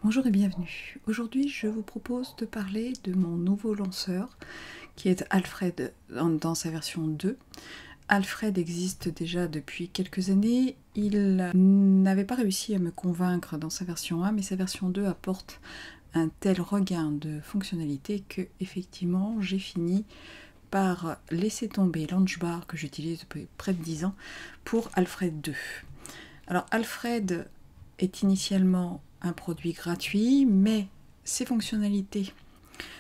Bonjour et bienvenue. Aujourd'hui, je vous propose de parler de mon nouveau lanceur qui est Alfred dans sa version 2. Alfred existe déjà depuis quelques années. Il n'avait pas réussi à me convaincre dans sa version 1, mais sa version 2 apporte un tel regain de fonctionnalité que effectivement j'ai fini par laisser tomber Launchbar que j'utilise depuis près de 10 ans pour Alfred 2. Alors Alfred est initialement un produit gratuit, mais ses fonctionnalités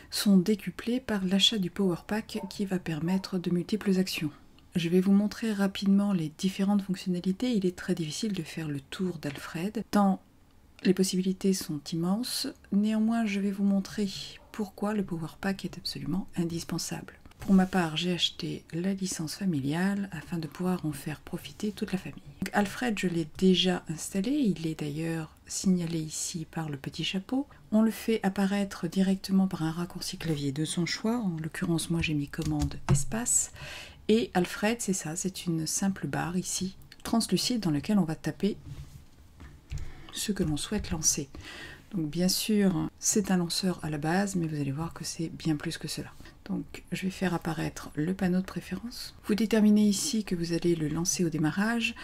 sont décuplées par l'achat du Power Pack qui va permettre de multiples actions. Je vais vous montrer rapidement les différentes fonctionnalités. Il est très difficile de faire le tour d'Alfred, tant les possibilités sont immenses. Néanmoins, je vais vous montrer pourquoi le Power Pack est absolument indispensable. Pour ma part, j'ai acheté la licence familiale afin de pouvoir en faire profiter toute la famille. Donc, Alfred, je l'ai déjà installé, il est d'ailleurs signalé ici par le petit chapeau. On le fait apparaître directement par un raccourci clavier de son choix, en l'occurrence moi j'ai mis commande espace. Et Alfred, c'est ça, c'est une simple barre ici, translucide, dans laquelle on va taper ce que l'on souhaite lancer. Donc bien sûr, c'est un lanceur à la base, mais vous allez voir que c'est bien plus que cela. Donc je vais faire apparaître le panneau de préférence. Vous déterminez ici que vous allez le lancer au démarrage.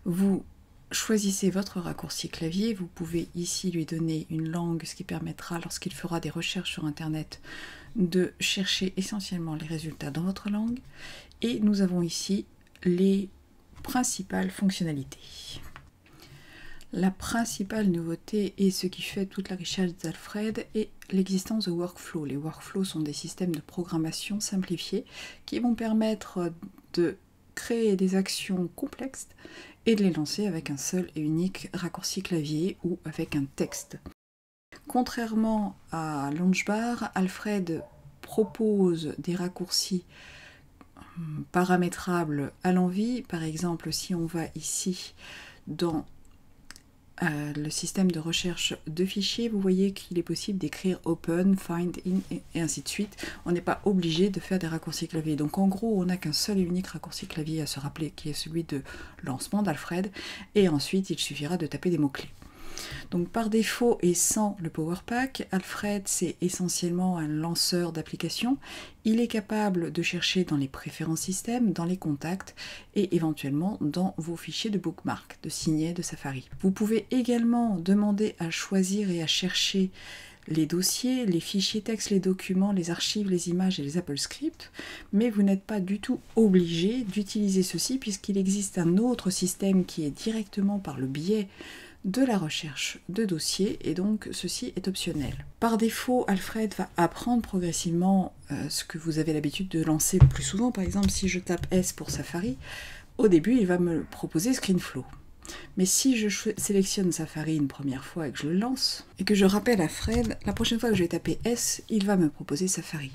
Vous choisissez votre raccourci clavier. Vous pouvez ici lui donner une langue, ce qui permettra, lorsqu'il fera des recherches sur Internet, de chercher essentiellement les résultats dans votre langue. Et nous avons ici les principales fonctionnalités. La principale nouveauté et ce qui fait toute la richesse d'Alfred est l'existence de workflows. Les workflows sont des systèmes de programmation simplifiés qui vont permettre de créer des actions complexes et de les lancer avec un seul et unique raccourci clavier ou avec un texte. Contrairement à Launchbar, Alfred propose des raccourcis paramétrables à l'envie. Par exemple, si on va ici dans le système de recherche de fichiers, vous voyez qu'il est possible d'écrire open, find, in et ainsi de suite. On n'est pas obligé de faire des raccourcis clavier. Donc en gros, on n'a qu'un seul et unique raccourci clavier à se rappeler, qui est celui de lancement d'Alfred, et ensuite il suffira de taper des mots-clés. Donc par défaut et sans le Power Pack, Alfred c'est essentiellement un lanceur d'applications. Il est capable de chercher dans les préférences système, dans les contacts et éventuellement dans vos fichiers de bookmark, de signets de Safari. Vous pouvez également demander à choisir et à chercher les dossiers, les fichiers texte, les documents, les archives, les images et les Apple Scripts, mais vous n'êtes pas du tout obligé d'utiliser ceci puisqu'il existe un autre système qui est directement par le biais de la recherche de dossiers et donc ceci est optionnel. Par défaut, Alfred va apprendre progressivement ce que vous avez l'habitude de lancer le plus souvent. Par exemple, si je tape S pour Safari, au début il va me proposer ScreenFlow. Mais si je sélectionne Safari une première fois et que je le lance, et que je rappelle Alfred, la prochaine fois que je vais taper S, il va me proposer Safari.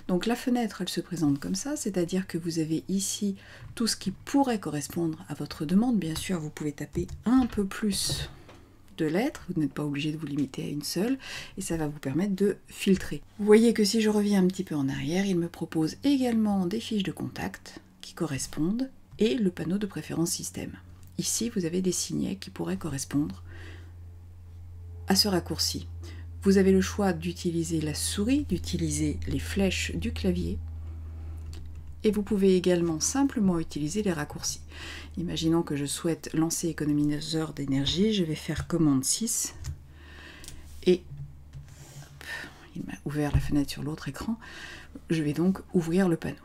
Donc la fenêtre, elle se présente comme ça, c'est-à-dire que vous avez ici tout ce qui pourrait correspondre à votre demande. Bien sûr, vous pouvez taper un peu plus de lettres, vous n'êtes pas obligé de vous limiter à une seule, et ça va vous permettre de filtrer. Vous voyez que si je reviens un petit peu en arrière, il me propose également des fiches de contact qui correspondent, et le panneau de préférence système. Ici, vous avez des signets qui pourraient correspondre à ce raccourci. Vous avez le choix d'utiliser la souris, d'utiliser les flèches du clavier, et vous pouvez également simplement utiliser les raccourcis. Imaginons que je souhaite lancer économiseur d'énergie, je vais faire commande 6, et hop, il m'a ouvert la fenêtre sur l'autre écran, je vais donc ouvrir le panneau.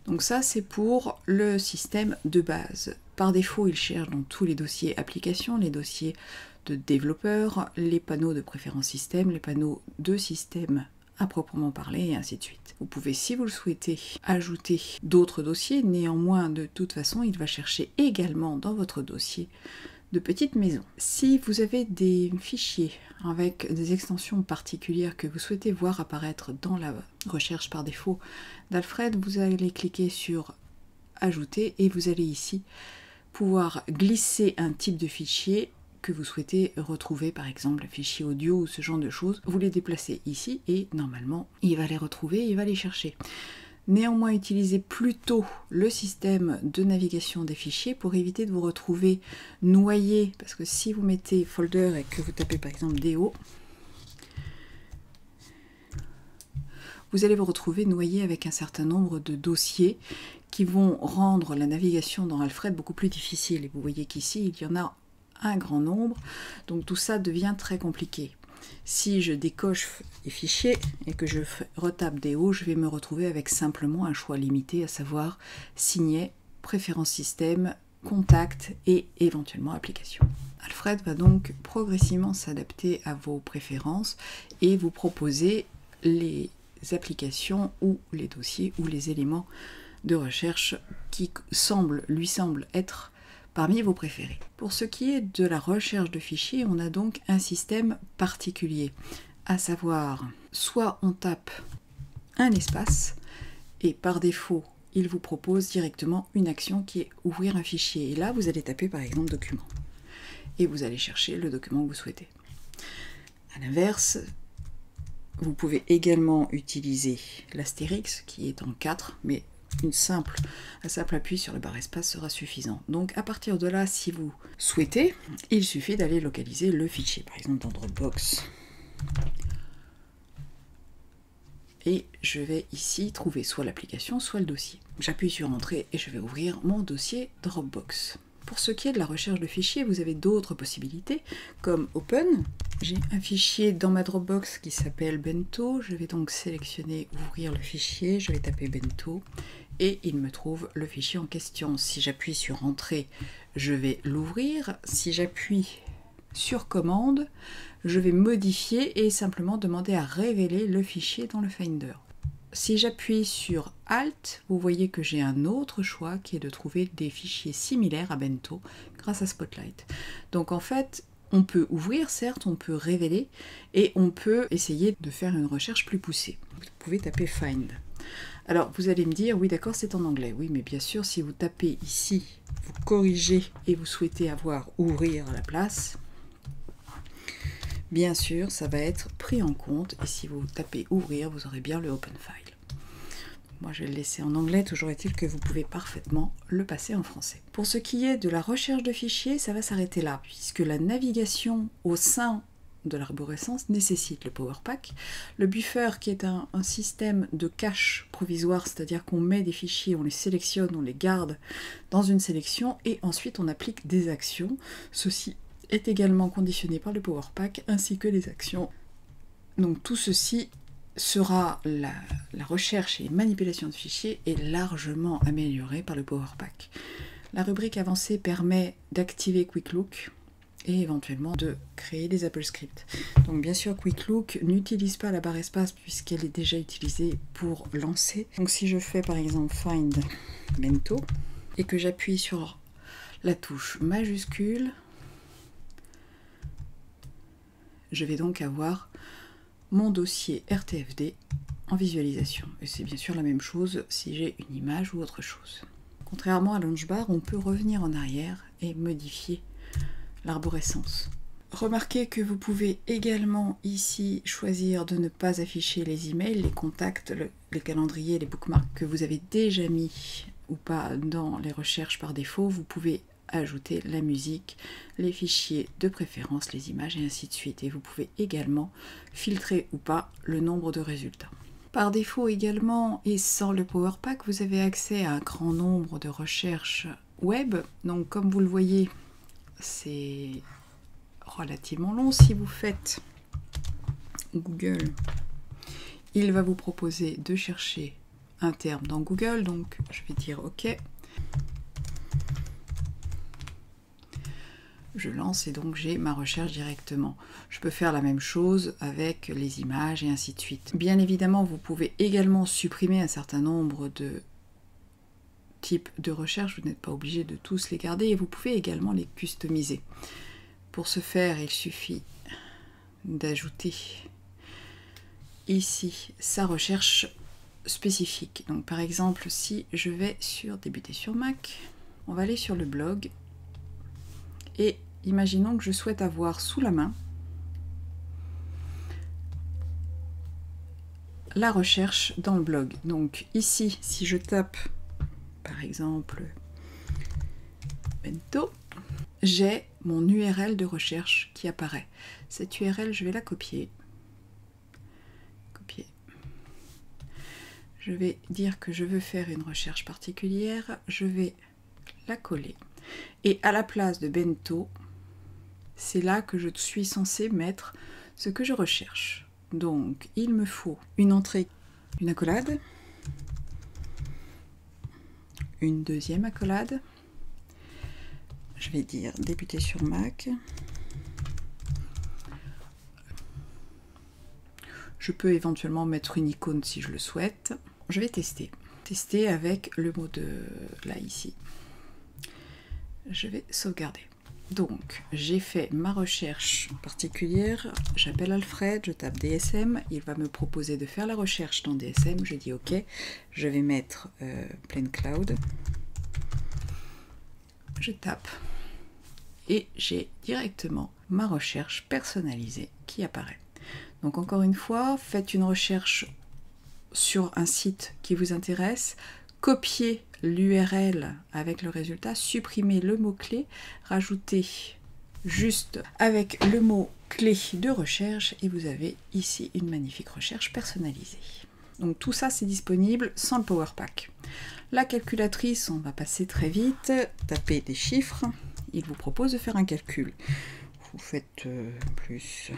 Donc ça, c'est pour le système de base. Par défaut, il cherche dans tous les dossiers applications, les dossiers de développeurs, les panneaux de préférence système, les panneaux de système à proprement parler, et ainsi de suite. Vous pouvez, si vous le souhaitez, ajouter d'autres dossiers. Néanmoins, de toute façon, il va chercher également dans votre dossier de petites maisons. Si vous avez des fichiers avec des extensions particulières que vous souhaitez voir apparaître dans la recherche par défaut d'Alfred, vous allez cliquer sur Ajouter et vous allez ici pouvoir glisser un type de fichier que vous souhaitez retrouver, par exemple le fichier audio ou ce genre de choses. Vous les déplacez ici et normalement il va les retrouver, il va les chercher. Néanmoins, utilisez plutôt le système de navigation des fichiers pour éviter de vous retrouver noyé, parce que si vous mettez folder et que vous tapez par exemple DO, vous allez vous retrouver noyé avec un certain nombre de dossiers qui vont rendre la navigation dans Alfred beaucoup plus difficile. Et vous voyez qu'ici, il y en a un grand nombre, donc tout ça devient très compliqué. Si je décoche les fichiers et que je retape DO, je vais me retrouver avec simplement un choix limité, à savoir signet, préférence système, contact et éventuellement application. Alfred va donc progressivement s'adapter à vos préférences et vous proposer les applications ou les dossiers ou les éléments de recherche qui lui semblent être parmi vos préférés. Pour ce qui est de la recherche de fichiers, on a donc un système particulier, à savoir, soit on tape un espace, et par défaut, il vous propose directement une action qui est ouvrir un fichier. Et là, vous allez taper par exemple document, et vous allez chercher le document que vous souhaitez. À l'inverse, vous pouvez également utiliser l'astérix, qui est en 4, mais un simple appui sur le barre espace sera suffisant. Donc à partir de là, si vous souhaitez, il suffit d'aller localiser le fichier, par exemple dans Dropbox. Et je vais ici trouver soit l'application, soit le dossier. J'appuie sur Entrée et je vais ouvrir mon dossier Dropbox. Pour ce qui est de la recherche de fichiers, vous avez d'autres possibilités, comme Open. J'ai un fichier dans ma Dropbox qui s'appelle Bento. Je vais donc sélectionner Ouvrir le fichier, je vais taper Bento, et il me trouve le fichier en question. Si j'appuie sur Entrée, je vais l'ouvrir. Si j'appuie sur Commande, je vais modifier et simplement demander à révéler le fichier dans le Finder. Si j'appuie sur Alt, vous voyez que j'ai un autre choix qui est de trouver des fichiers similaires à Bento grâce à Spotlight. Donc en fait, on peut ouvrir, certes, on peut révéler et on peut essayer de faire une recherche plus poussée. Vous pouvez taper Find. Alors vous allez me dire, oui d'accord, c'est en anglais. Oui, mais bien sûr, si vous tapez ici, vous corrigez et vous souhaitez avoir ouvrir à la place, bien sûr, ça va être pris en compte, et si vous tapez ouvrir, vous aurez bien le open file. Moi, je vais le laisser en anglais, toujours est-il que vous pouvez parfaitement le passer en français. Pour ce qui est de la recherche de fichiers, ça va s'arrêter là, puisque la navigation au sein de l'arborescence nécessite le PowerPack. Le buffer, qui est un système de cache provisoire, c'est-à-dire qu'on met des fichiers, on les sélectionne, on les garde dans une sélection, et ensuite on applique des actions. Ceci est également conditionné par le PowerPack ainsi que les actions. Donc tout ceci sera la recherche et manipulation de fichiers est largement améliorée par le PowerPack. La rubrique avancée permet d'activer Quick Look et éventuellement de créer des Apple Scripts. Donc bien sûr Quick Look n'utilise pas la barre espace puisqu'elle est déjà utilisée pour lancer. Donc si je fais par exemple Find Bento et que j'appuie sur la touche majuscule, je vais donc avoir mon dossier RTFD en visualisation. Et c'est bien sûr la même chose si j'ai une image ou autre chose. Contrairement à Launchbar, on peut revenir en arrière et modifier l'arborescence. Remarquez que vous pouvez également ici choisir de ne pas afficher les emails, les contacts, les calendriers, les bookmarks que vous avez déjà mis ou pas dans les recherches par défaut. Vous pouvez ajouter la musique, les fichiers de préférence, les images et ainsi de suite. Et vous pouvez également filtrer ou pas le nombre de résultats. Par défaut également, et sans le PowerPack, vous avez accès à un grand nombre de recherches web. Donc comme vous le voyez, c'est relativement long. Si vous faites Google, il va vous proposer de chercher un terme dans Google. Donc je vais dire OK. Je lance et donc j'ai ma recherche directement. Je peux faire la même chose avec les images et ainsi de suite. Bien évidemment, vous pouvez également supprimer un certain nombre de type de recherche, vous n'êtes pas obligé de tous les garder et vous pouvez également les customiser. Pour ce faire, il suffit d'ajouter ici sa recherche spécifique. Donc par exemple, si je vais sur débuter sur Mac, on va aller sur le blog et imaginons que je souhaite avoir sous la main la recherche dans le blog. Donc ici, si je tape par exemple bento, j'ai mon URL de recherche qui apparaît. Cette URL, je vais la copier. Je vais dire que je veux faire une recherche particulière, je vais la coller. Et à la place de bento, c'est là que je suis censée mettre ce que je recherche. Donc, il me faut une entrée, une accolade, une deuxième accolade. Je vais dire débuter sur Mac. Je peux éventuellement mettre une icône si je le souhaite. Je vais tester. Tester avec le mot de là ici. Je vais sauvegarder. Donc, j'ai fait ma recherche particulière. J'appelle Alfred, je tape DSM. Il va me proposer de faire la recherche dans DSM. Je dis OK. Je vais mettre Plain Cloud. Je tape. Et j'ai directement ma recherche personnalisée qui apparaît. Donc encore une fois, faites une recherche sur un site qui vous intéresse, copiez l'URL avec le résultat, supprimez le mot-clé, rajoutez juste avec le mot-clé de recherche et vous avez ici une magnifique recherche personnalisée. Donc tout ça c'est disponible sans le Power Pack. La calculatrice, on va passer très vite, tapez des chiffres, il vous propose de faire un calcul. Vous faites plus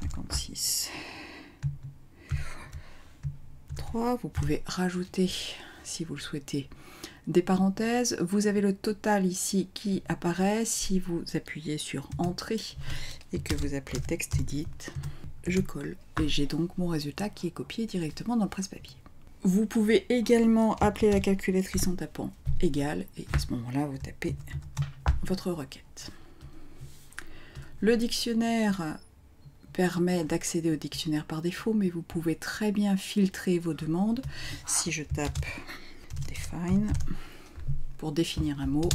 56 3, vous pouvez rajouter, si vous le souhaitez, des parenthèses. Vous avez le total ici qui apparaît. Si vous appuyez sur Entrée et que vous appelez Texte Edit, je colle et j'ai donc mon résultat qui est copié directement dans le presse-papier. Vous pouvez également appeler la calculatrice en tapant égal et à ce moment-là, vous tapez votre requête. Le dictionnaire permet d'accéder au dictionnaire par défaut, mais vous pouvez très bien filtrer vos demandes. Si je tape define pour définir un mot,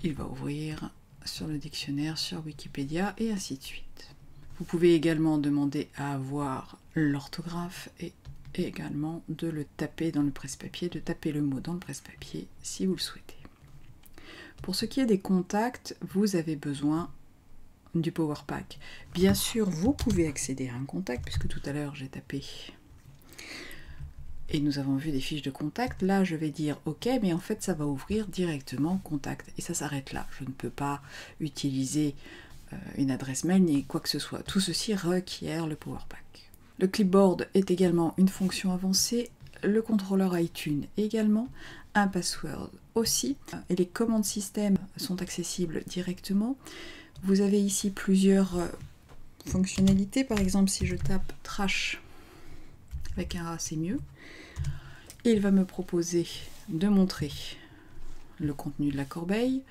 il va ouvrir sur le dictionnaire, sur Wikipédia et ainsi de suite. Vous pouvez également demander à avoir l'orthographe et également de le taper dans le presse-papier, de taper le mot dans le presse-papier si vous le souhaitez. Pour ce qui est des contacts, vous avez besoin du Power Pack. Bien sûr, vous pouvez accéder à un contact, puisque tout à l'heure j'ai tapé et nous avons vu des fiches de contact. Là, je vais dire OK, mais en fait, ça va ouvrir directement contact. Et ça s'arrête là. Je ne peux pas utiliser une adresse mail ni quoi que ce soit. Tout ceci requiert le Power Pack. Le clipboard est également une fonction avancée. Le contrôleur iTunes également. Un password aussi. Et les commandes système sont accessibles directement. Vous avez ici plusieurs fonctionnalités. Par exemple, si je tape trash avec un A, c'est mieux. Il va me proposer de montrer le contenu de la corbeille.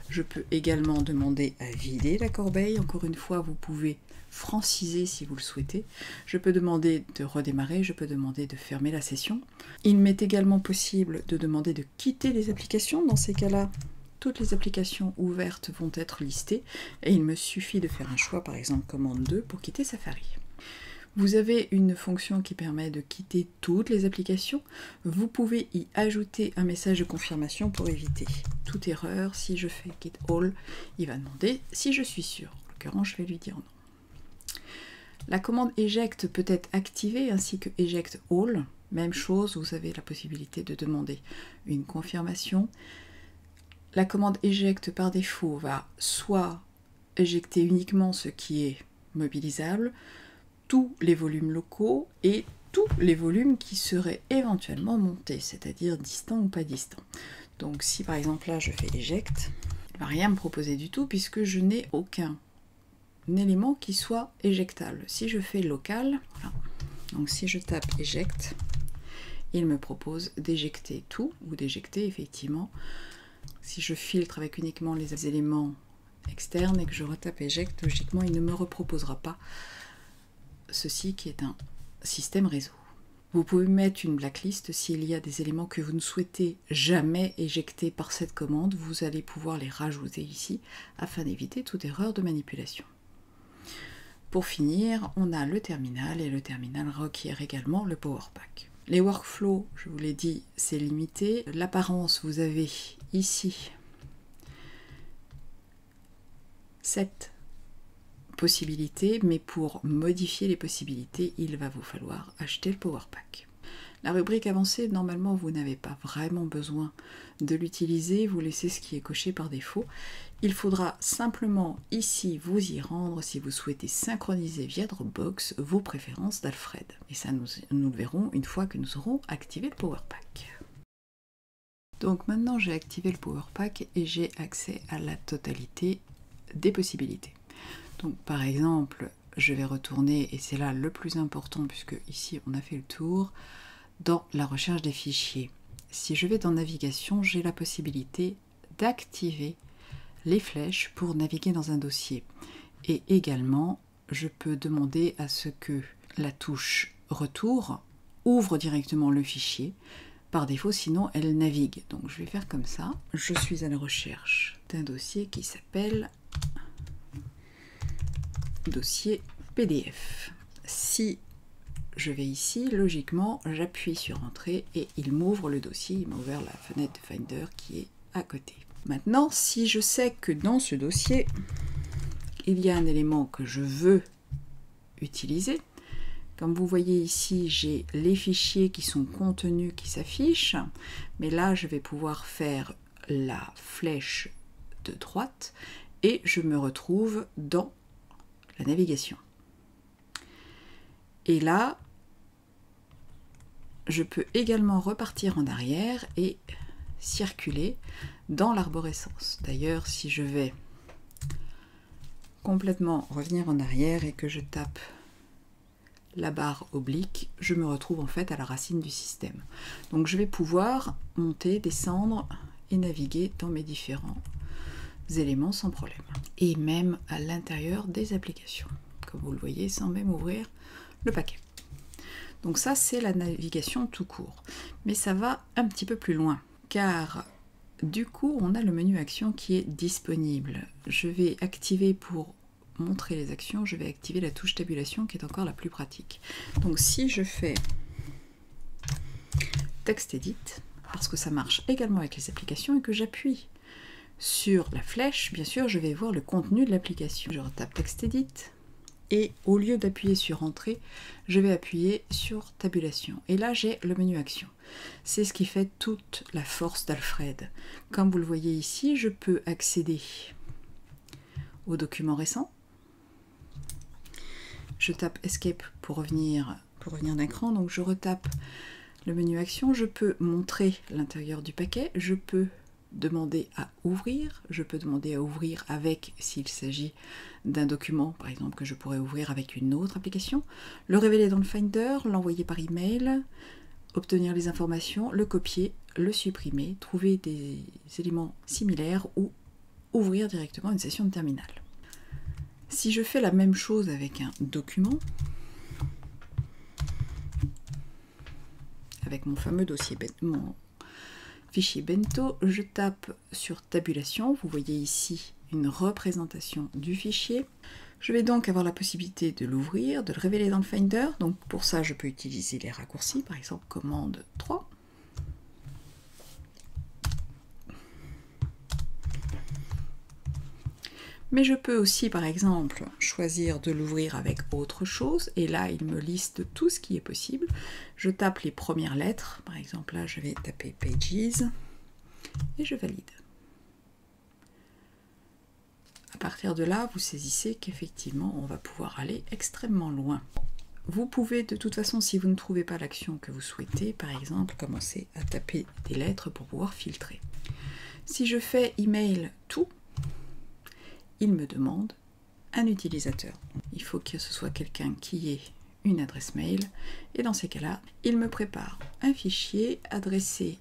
Je peux également demander à vider la corbeille. Encore une fois, vous pouvez franciser si vous le souhaitez. Je peux demander de redémarrer, je peux demander de fermer la session. Il m'est également possible de demander de quitter les applications. Dans ces cas-là, toutes les applications ouvertes vont être listées et il me suffit de faire un choix, par exemple commande 2 pour quitter Safari. Vous avez une fonction qui permet de quitter toutes les applications. Vous pouvez y ajouter un message de confirmation pour éviter toute erreur. Si je fais Quit All, il va demander si je suis sûr. En l'occurrence, je vais lui dire non. La commande Eject peut être activée ainsi que Eject All. Même chose, vous avez la possibilité de demander une confirmation. La commande Eject par défaut va soit éjecter uniquement ce qui est mobilisable, tous les volumes locaux et tous les volumes qui seraient éventuellement montés, c'est-à-dire distants ou pas distants. Donc si par exemple là je fais Eject, il ne va rien me proposer du tout puisque je n'ai aucun élément qui soit éjectable. Si je fais local, voilà, donc si je tape eject, il me propose d'éjecter tout, ou d'éjecter effectivement. Si je filtre avec uniquement les éléments externes et que je retape eject, logiquement il ne me reproposera pas ceci qui est un système réseau. Vous pouvez mettre une blacklist s'il y a des éléments que vous ne souhaitez jamais éjecter par cette commande. Vous allez pouvoir les rajouter ici afin d'éviter toute erreur de manipulation. Pour finir, on a le terminal et le terminal requiert également le PowerPack. Les workflows, je vous l'ai dit, c'est limité. L'apparence, vous avez ici 7 possibilités, mais pour modifier les possibilités, il va vous falloir acheter le PowerPack. La rubrique avancée, normalement, vous n'avez pas vraiment besoin de l'utiliser, vous laissez ce qui est coché par défaut. Il faudra simplement ici vous y rendre si vous souhaitez synchroniser via Dropbox vos préférences d'Alfred. Et ça, nous le verrons une fois que nous aurons activé le PowerPack. Donc maintenant, j'ai activé le PowerPack et j'ai accès à la totalité des possibilités. Donc par exemple, je vais retourner, et c'est là le plus important puisque ici on a fait le tour, dans la recherche des fichiers. Si je vais dans navigation, j'ai la possibilité d'activer les flèches pour naviguer dans un dossier. Et également, je peux demander à ce que la touche retour ouvre directement le fichier. Par défaut, sinon elle navigue. Donc je vais faire comme ça. Je suis à la recherche d'un dossier qui s'appelle dossier PDF. Si je vais ici, logiquement, j'appuie sur Entrée et il m'ouvre le dossier. Il m'a ouvert la fenêtre de Finder qui est à côté. Maintenant, si je sais que dans ce dossier, il y a un élément que je veux utiliser, comme vous voyez ici, j'ai les fichiers qui sont contenus qui s'affichent, mais là, je vais pouvoir faire la flèche de droite et je me retrouve dans la navigation. Et là, je peux également repartir en arrière et circuler dans l'arborescence. D'ailleurs, si je vais complètement revenir en arrière et que je tape la barre oblique, je me retrouve en fait à la racine du système. Donc je vais pouvoir monter, descendre et naviguer dans mes différents éléments sans problème. Et même à l'intérieur des applications, comme vous le voyez, sans même ouvrir le paquet. Donc ça, c'est la navigation tout court. Mais ça va un petit peu plus loin, car du coup, on a le menu Actions qui est disponible. Je vais activer, pour montrer les actions, je vais activer la touche tabulation qui est encore la plus pratique. Donc si je fais Text Edit, parce que ça marche également avec les applications, et que j'appuie sur la flèche, bien sûr, je vais voir le contenu de l'application. Je retape Text Edit, et au lieu d'appuyer sur Entrée, je vais appuyer sur Tabulation. Et là, j'ai le menu Action. C'est ce qui fait toute la force d'Alfred. Comme vous le voyez ici, je peux accéder aux documents récents. Je tape Escape pour revenir d'écran, donc je retape le menu Action. Je peux montrer l'intérieur du paquet, je peux demander à ouvrir, je peux demander à ouvrir avec, s'il s'agit d'un document par exemple que je pourrais ouvrir avec une autre application, le révéler dans le Finder, l'envoyer par email, obtenir les informations, le copier, le supprimer, trouver des éléments similaires ou ouvrir directement une session de terminal. Si je fais la même chose avec un document, avec mon fameux dossier, mon fichier Bento, je tape sur Tabulation, vous voyez ici une représentation du fichier. Je vais donc avoir la possibilité de l'ouvrir, de le révéler dans le Finder. Donc pour ça, je peux utiliser les raccourcis, par exemple commande 3. Mais je peux aussi, par exemple, choisir de l'ouvrir avec autre chose. Et là, il me liste tout ce qui est possible. Je tape les premières lettres. Par exemple, là, je vais taper Pages. Et je valide. À partir de là, vous saisissez qu'effectivement, on va pouvoir aller extrêmement loin. Vous pouvez, de toute façon, si vous ne trouvez pas l'action que vous souhaitez, par exemple, commencer à taper des lettres pour pouvoir filtrer. Si je fais Email tout, il me demande un utilisateur. Il faut que ce soit quelqu'un qui ait une adresse mail et dans ces cas-là, il me prépare un fichier adressé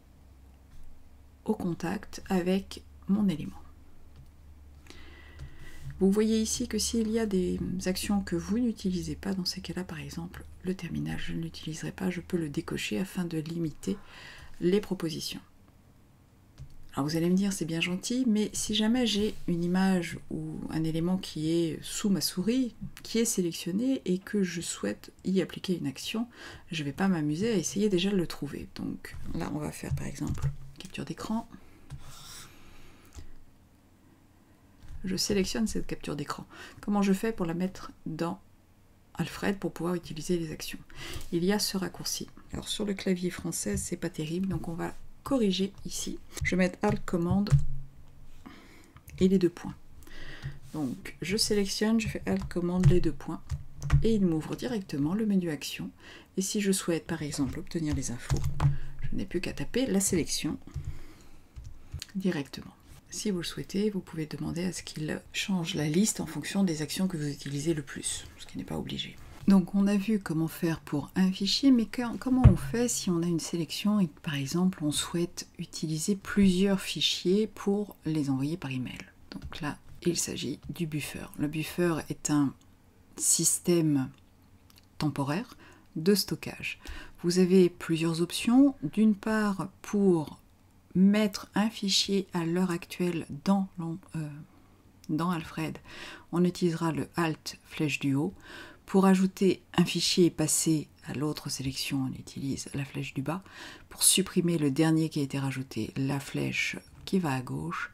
au contact avec mon élément. Vous voyez ici que s'il y a des actions que vous n'utilisez pas, dans ces cas-là, par exemple, le terminal, je ne l'utiliserai pas, je peux le décocher afin de limiter les propositions. Alors vous allez me dire, c'est bien gentil, mais si jamais j'ai une image ou un élément qui est sous ma souris, qui est sélectionné et que je souhaite y appliquer une action, je ne vais pas m'amuser à essayer déjà de le trouver. Donc là, on va faire par exemple capture d'écran. Je sélectionne cette capture d'écran. Comment je fais pour la mettre dans Alfred pour pouvoir utiliser les actions? Il y a ce raccourci. Alors sur le clavier français, c'est pas terrible, donc on va corriger ici. Je vais mettre Alt commande et les 2 points. Donc je sélectionne, je fais Alt commande les 2 points et il m'ouvre directement le menu action. Et si je souhaite par exemple obtenir les infos, je n'ai plus qu'à taper la sélection directement. Si vous le souhaitez, vous pouvez demander à ce qu'il change la liste en fonction des actions que vous utilisez le plus, ce qui n'est pas obligé. Donc on a vu comment faire pour un fichier, mais comment on fait si on a une sélection et que par exemple on souhaite utiliser plusieurs fichiers pour les envoyer par email. Donc là, il s'agit du buffer. Le buffer est un système temporaire de stockage. Vous avez plusieurs options. D'une part, pour mettre un fichier à l'heure actuelle dans Alfred, on utilisera le Alt flèche du haut. Pour ajouter un fichier et passer à l'autre sélection, on utilise la flèche du bas. Pour supprimer le dernier qui a été rajouté, la flèche qui va à gauche.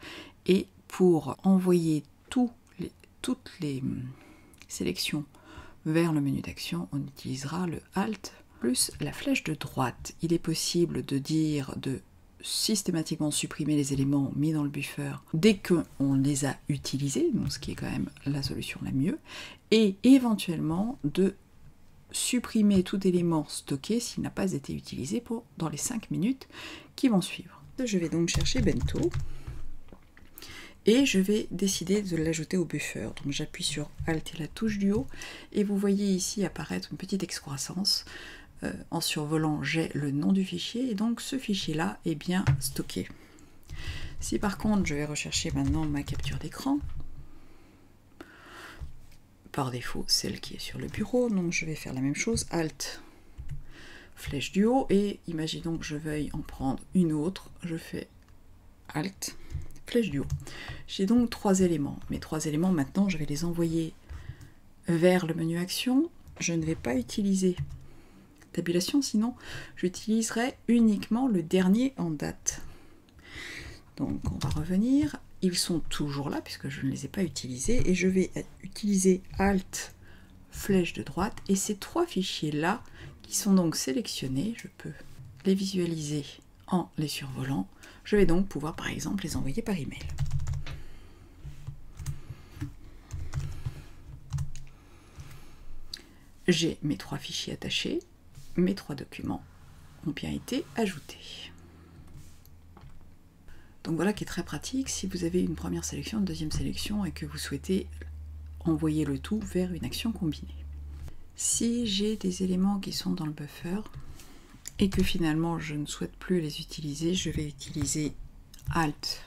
Et pour envoyer toutes les sélections vers le menu d'action, on utilisera le Alt plus la flèche de droite. Il est possible de dire de systématiquement supprimer les éléments mis dans le buffer dès qu'on les a utilisés, donc ce qui est quand même la solution la mieux, et éventuellement de supprimer tout élément stocké s'il n'a pas été utilisé dans les 5 minutes qui vont suivre. Je vais donc chercher Bento et je vais décider de l'ajouter au buffer. Donc j'appuie sur Alt et la touche du haut et vous voyez ici apparaître une petite excroissance. En survolant, j'ai le nom du fichier et donc ce fichier-là est bien stocké. Si par contre je vais rechercher maintenant ma capture d'écran, par défaut celle qui est sur le bureau, donc je vais faire la même chose, Alt, flèche du haut, et imaginons que je veuille en prendre une autre, je fais Alt, flèche du haut. J'ai donc 3 éléments. Mes 3 éléments maintenant, je vais les envoyer vers le menu action. Je ne vais pas utiliser tabulation, sinon j'utiliserai uniquement le dernier en date. Donc on va revenir, ils sont toujours là puisque je ne les ai pas utilisés et je vais utiliser Alt flèche de droite et ces 3 fichiers là qui sont donc sélectionnés, je peux les visualiser en les survolant. Je vais donc pouvoir par exemple les envoyer par email. J'ai mes 3 fichiers attachés. Mes 3 documents ont bien été ajoutés. Donc voilà qui est très pratique si vous avez une première sélection, une deuxième sélection et que vous souhaitez envoyer le tout vers une action combinée. Si j'ai des éléments qui sont dans le buffer et que finalement je ne souhaite plus les utiliser, je vais utiliser Alt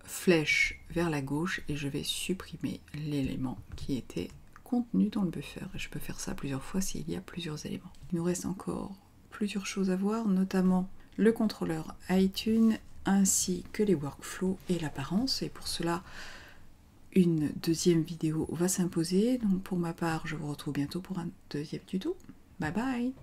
flèche vers la gauche et je vais supprimer l'élément qui était contenu dans le buffer. Et je peux faire ça plusieurs fois s'il y a plusieurs éléments. Il nous reste encore plusieurs choses à voir, notamment le contrôleur iTunes ainsi que les workflows et l'apparence. Et pour cela, une deuxième vidéo va s'imposer. Donc pour ma part, je vous retrouve bientôt pour un deuxième tuto. Bye bye!